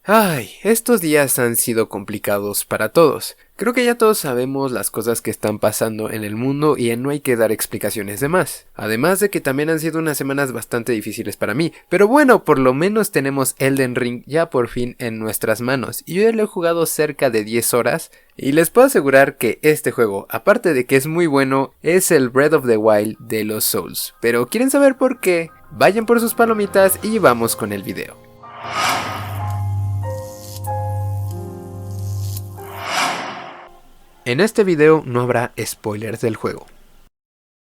Ay, estos días han sido complicados para todos. Creo que ya todos sabemos las cosas que están pasando en el mundo y no hay que dar explicaciones de más. Además de que también han sido unas semanas bastante difíciles para mí. Pero bueno, por lo menos tenemos Elden Ring ya por fin en nuestras manos. Y yo ya lo he jugado cerca de 10 horas. Y les puedo asegurar que este juego, aparte de que es muy bueno, es el Breath of the Wild de los Souls. Pero ¿quieren saber por qué? Vayan por sus palomitas y vamos con el video. En este video no habrá spoilers del juego.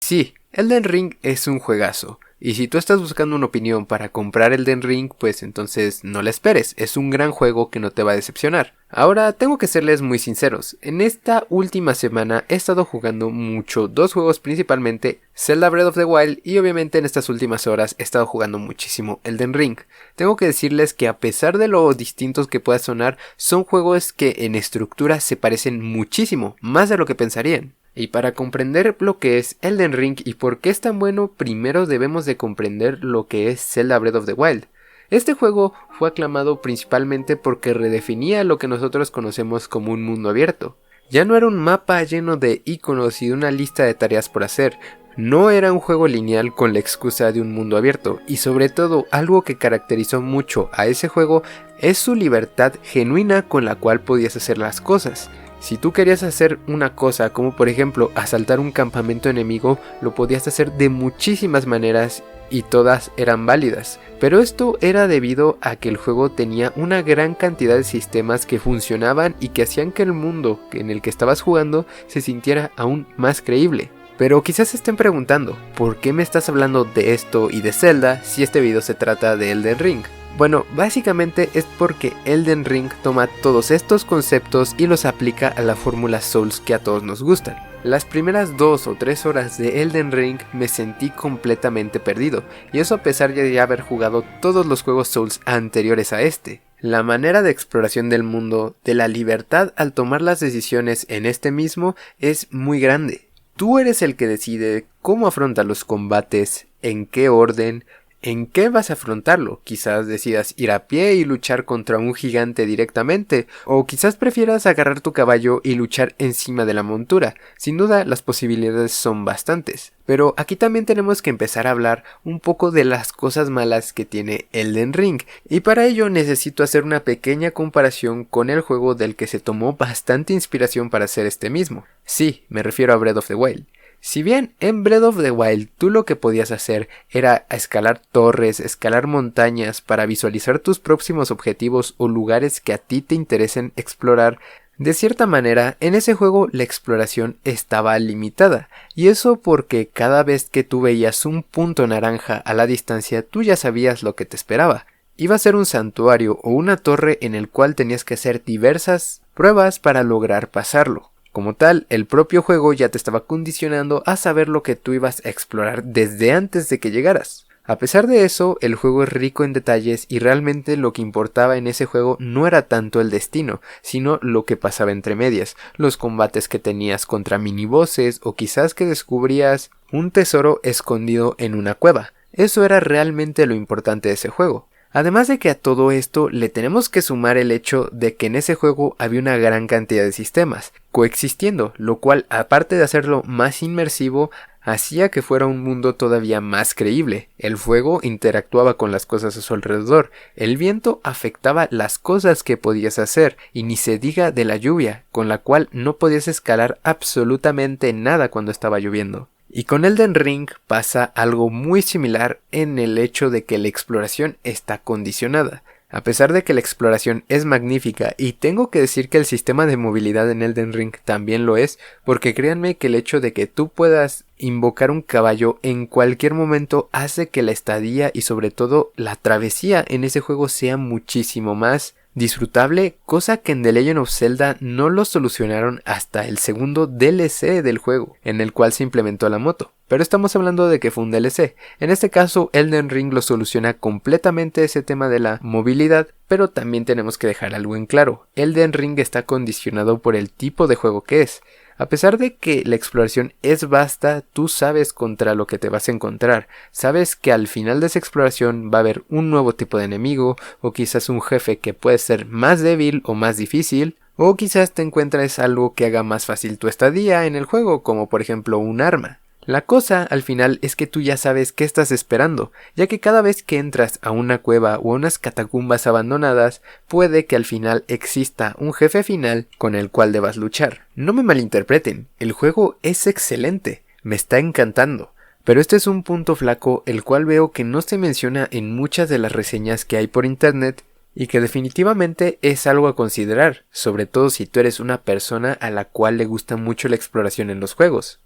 Sí, Elden Ring es un juegazo, y si tú estás buscando una opinión para comprar Elden Ring, pues entonces no la esperes, es un gran juego que no te va a decepcionar. Ahora, tengo que serles muy sinceros, en esta última semana he estado jugando mucho dos juegos principalmente, Zelda Breath of the Wild y obviamente en estas últimas horas he estado jugando muchísimo Elden Ring. Tengo que decirles que a pesar de lo distintos que pueda sonar, son juegos que en estructura se parecen muchísimo, más de lo que pensarían. Y para comprender lo que es Elden Ring y por qué es tan bueno, primero debemos de comprender lo que es Zelda Breath of the Wild. Este juego fue aclamado principalmente porque redefinía lo que nosotros conocemos como un mundo abierto. Ya no era un mapa lleno de iconos y de una lista de tareas por hacer, no era un juego lineal con la excusa de un mundo abierto, y sobre todo algo que caracterizó mucho a ese juego es su libertad genuina con la cual podías hacer las cosas. Si tú querías hacer una cosa como por ejemplo asaltar un campamento enemigo, lo podías hacer de muchísimas maneras y todas eran válidas. Pero esto era debido a que el juego tenía una gran cantidad de sistemas que funcionaban y que hacían que el mundo en el que estabas jugando se sintiera aún más creíble. Pero quizás se estén preguntando, ¿por qué me estás hablando de esto y de Zelda si este video se trata de Elden Ring? Bueno, básicamente es porque Elden Ring toma todos estos conceptos y los aplica a la fórmula Souls que a todos nos gustan. Las primeras 2 o 3 horas de Elden Ring me sentí completamente perdido, y eso a pesar de ya haber jugado todos los juegos Souls anteriores a este. La manera de exploración del mundo, de la libertad al tomar las decisiones en este mismo, es muy grande. Tú eres el que decide cómo afronta los combates, en qué orden, ¿en qué vas a afrontarlo? Quizás decidas ir a pie y luchar contra un gigante directamente, o quizás prefieras agarrar tu caballo y luchar encima de la montura. Sin duda, las posibilidades son bastantes. Pero aquí también tenemos que empezar a hablar un poco de las cosas malas que tiene Elden Ring, y para ello necesito hacer una pequeña comparación con el juego del que se tomó bastante inspiración para hacer este mismo. Sí, me refiero a Breath of the Wild. Si bien en Breath of the Wild tú lo que podías hacer era escalar torres, escalar montañas para visualizar tus próximos objetivos o lugares que a ti te interesen explorar, de cierta manera en ese juego la exploración estaba limitada, y eso porque cada vez que tú veías un punto naranja a la distancia tú ya sabías lo que te esperaba. Iba a ser un santuario o una torre en el cual tenías que hacer diversas pruebas para lograr pasarlo. Como tal, el propio juego ya te estaba condicionando a saber lo que tú ibas a explorar desde antes de que llegaras. A pesar de eso, el juego es rico en detalles y realmente lo que importaba en ese juego no era tanto el destino, sino lo que pasaba entre medias, los combates que tenías contra minibosses o quizás que descubrías un tesoro escondido en una cueva. Eso era realmente lo importante de ese juego. Además de que a todo esto le tenemos que sumar el hecho de que en ese juego había una gran cantidad de sistemas coexistiendo, lo cual aparte de hacerlo más inmersivo, hacía que fuera un mundo todavía más creíble. El fuego interactuaba con las cosas a su alrededor, el viento afectaba las cosas que podías hacer, y ni se diga de la lluvia, con la cual no podías escalar absolutamente nada cuando estaba lloviendo. Y con Elden Ring pasa algo muy similar en el hecho de que la exploración está condicionada. A pesar de que la exploración es magnífica, y tengo que decir que el sistema de movilidad en Elden Ring también lo es, porque créanme que el hecho de que tú puedas invocar un caballo en cualquier momento hace que la estadía y sobre todo la travesía en ese juego sea muchísimo más disfrutable, cosa que en The Legend of Zelda no lo solucionaron hasta el segundo DLC del juego, en el cual se implementó la moto. Pero estamos hablando de que fue un DLC. En este caso, Elden Ring lo soluciona completamente ese tema de la movilidad, pero también tenemos que dejar algo en claro. Elden Ring está condicionado por el tipo de juego que es. A pesar de que la exploración es vasta, tú sabes contra lo que te vas a encontrar. Sabes que al final de esa exploración va a haber un nuevo tipo de enemigo, o quizás un jefe que puede ser más débil o más difícil, o quizás te encuentres algo que haga más fácil tu estadía en el juego, como por ejemplo un arma. La cosa al final es que tú ya sabes qué estás esperando, ya que cada vez que entras a una cueva o a unas catacumbas abandonadas, puede que al final exista un jefe final con el cual debas luchar. No me malinterpreten, el juego es excelente, me está encantando, pero este es un punto flaco el cual veo que no se menciona en muchas de las reseñas que hay por internet y que definitivamente es algo a considerar, sobre todo si tú eres una persona a la cual le gusta mucho la exploración en los juegos.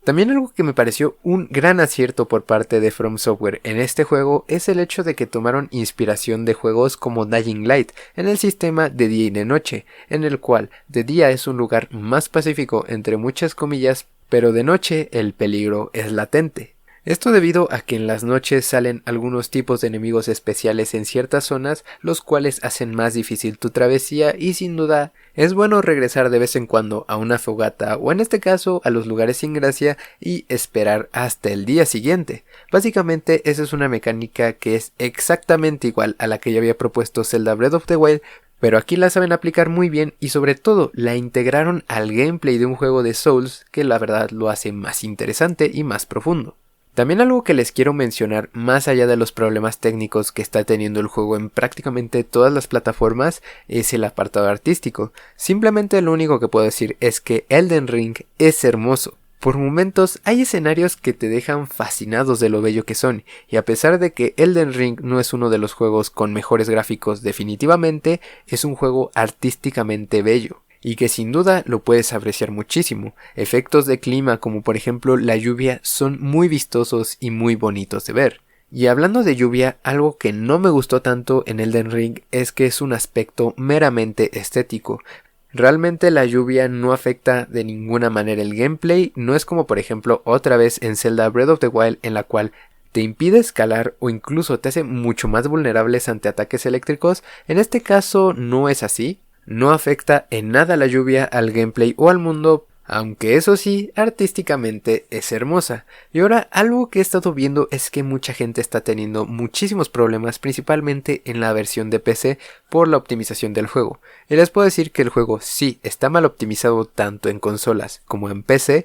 También algo que me pareció un gran acierto por parte de From Software en este juego es el hecho de que tomaron inspiración de juegos como Dying Light en el sistema de día y de noche, en el cual de día es un lugar más pacífico entre muchas comillas, pero de noche el peligro es latente. Esto debido a que en las noches salen algunos tipos de enemigos especiales en ciertas zonas, los cuales hacen más difícil tu travesía y sin duda es bueno regresar de vez en cuando a una fogata o en este caso a los lugares sin gracia y esperar hasta el día siguiente. Básicamente esa es una mecánica que es exactamente igual a la que ya había propuesto Zelda Breath of the Wild, pero aquí la saben aplicar muy bien y sobre todo la integraron al gameplay de un juego de Souls que la verdad lo hace más interesante y más profundo. También algo que les quiero mencionar más allá de los problemas técnicos que está teniendo el juego en prácticamente todas las plataformas es el apartado artístico. Simplemente lo único que puedo decir es que Elden Ring es hermoso. Por momentos hay escenarios que te dejan fascinados de lo bello que son, y a pesar de que Elden Ring no es uno de los juegos con mejores gráficos definitivamente, es un juego artísticamente bello. Y que sin duda lo puedes apreciar muchísimo. Efectos de clima como por ejemplo la lluvia son muy vistosos y muy bonitos de ver. Y hablando de lluvia, algo que no me gustó tanto en Elden Ring es que es un aspecto meramente estético. Realmente la lluvia no afecta de ninguna manera el gameplay, no es como por ejemplo otra vez en Zelda Breath of the Wild en la cual te impide escalar o incluso te hace mucho más vulnerables ante ataques eléctricos. En este caso no es así. No afecta en nada la lluvia al gameplay o al mundo, aunque eso sí, artísticamente es hermosa. Y ahora algo que he estado viendo es que mucha gente está teniendo muchísimos problemas, principalmente en la versión de PC por la optimización del juego. Y les puedo decir que el juego sí está mal optimizado tanto en consolas como en PC,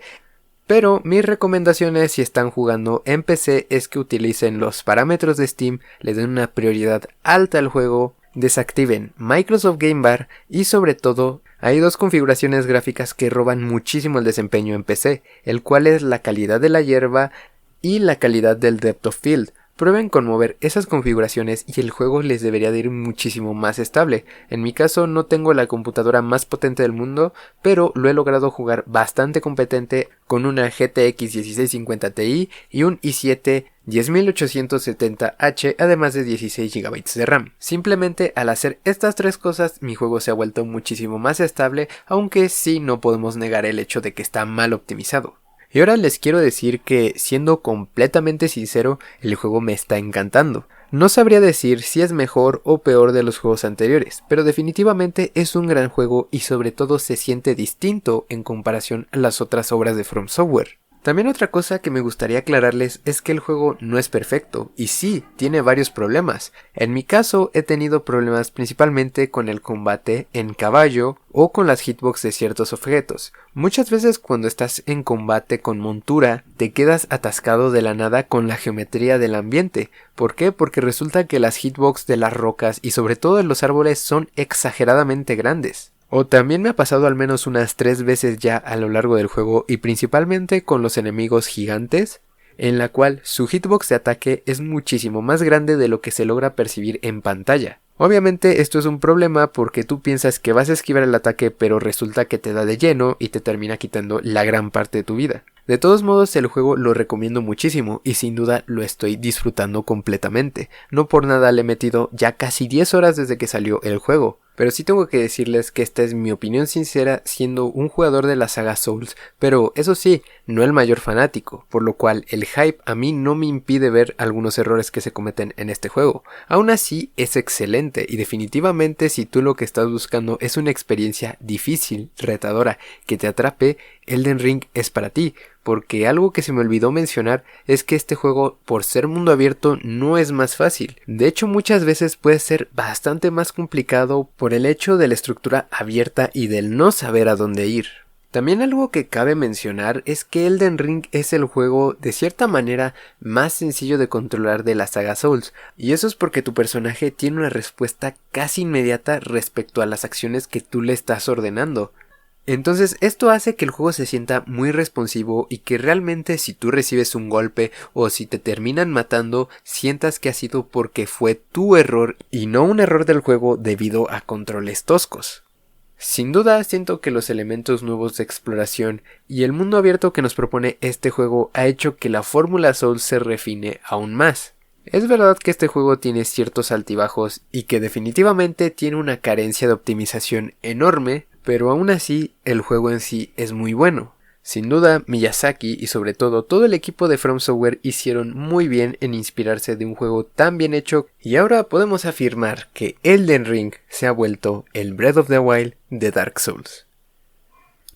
pero mis recomendaciones si están jugando en PC es que utilicen los parámetros de Steam, le den una prioridad alta al juego, desactiven Microsoft Game Bar y sobre todo hay dos configuraciones gráficas que roban muchísimo el desempeño en PC, el cual es la calidad de la hierba y la calidad del depth of field. Prueben con mover esas configuraciones y el juego les debería de ir muchísimo más estable. En mi caso no tengo la computadora más potente del mundo, pero lo he logrado jugar bastante competente con una GTX 1650 Ti y un i7 10870H además de 16 GB de RAM. Simplemente al hacer estas tres cosas mi juego se ha vuelto muchísimo más estable, aunque sí no podemos negar el hecho de que está mal optimizado. Y ahora les quiero decir que, siendo completamente sincero, el juego me está encantando. No sabría decir si es mejor o peor de los juegos anteriores, pero definitivamente es un gran juego y sobre todo se siente distinto en comparación a las otras obras de From Software. También otra cosa que me gustaría aclararles es que el juego no es perfecto y sí, tiene varios problemas. En mi caso he tenido problemas principalmente con el combate en caballo o con las hitbox de ciertos objetos. Muchas veces cuando estás en combate con montura te quedas atascado de la nada con la geometría del ambiente. ¿Por qué? Porque resulta que las hitbox de las rocas y sobre todo de los árboles son exageradamente grandes. O también me ha pasado al menos unas 3 veces ya a lo largo del juego y principalmente con los enemigos gigantes, en la cual su hitbox de ataque es muchísimo más grande de lo que se logra percibir en pantalla. Obviamente esto es un problema porque tú piensas que vas a esquivar el ataque pero resulta que te da de lleno y te termina quitando la gran parte de tu vida. De todos modos el juego lo recomiendo muchísimo y sin duda lo estoy disfrutando completamente. No por nada le he metido ya casi 10 horas desde que salió el juego. Pero sí tengo que decirles que esta es mi opinión sincera siendo un jugador de la saga Souls, pero eso sí, no el mayor fanático, por lo cual el hype a mí no me impide ver algunos errores que se cometen en este juego. Aún así es excelente y definitivamente si tú lo que estás buscando es una experiencia difícil, retadora, que te atrape, Elden Ring es para ti. Porque algo que se me olvidó mencionar es que este juego, por ser mundo abierto, no es más fácil. De hecho, muchas veces puede ser bastante más complicado por el hecho de la estructura abierta y del no saber a dónde ir. También algo que cabe mencionar es que Elden Ring es el juego de cierta manera más sencillo de controlar de la saga Souls, y eso es porque tu personaje tiene una respuesta casi inmediata respecto a las acciones que tú le estás ordenando. Entonces esto hace que el juego se sienta muy responsivo y que realmente si tú recibes un golpe o si te terminan matando, sientas que ha sido porque fue tu error y no un error del juego debido a controles toscos. Sin duda siento que los elementos nuevos de exploración y el mundo abierto que nos propone este juego ha hecho que la fórmula Souls se refine aún más. Es verdad que este juego tiene ciertos altibajos y que definitivamente tiene una carencia de optimización enorme, pero aún así el juego en sí es muy bueno. Sin duda, Miyazaki y sobre todo el equipo de From Software hicieron muy bien en inspirarse de un juego tan bien hecho y ahora podemos afirmar que Elden Ring se ha vuelto el Breath of the Wild de Dark Souls.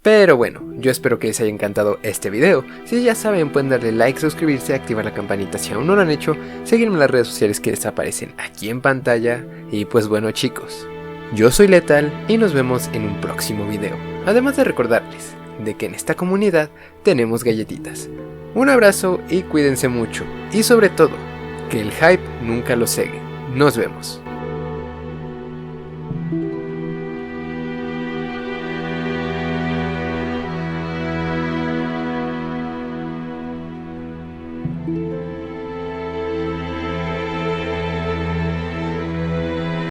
Pero bueno, yo espero que les haya encantado este video. Si ya saben, pueden darle like, suscribirse, activar la campanita si aún no lo han hecho, seguirme en las redes sociales que les aparecen aquí en pantalla y pues bueno chicos, yo soy Lethal y nos vemos en un próximo video. Además de recordarles de que en esta comunidad tenemos galletitas. Un abrazo y cuídense mucho y sobre todo, que el hype nunca los cegue. Nos vemos.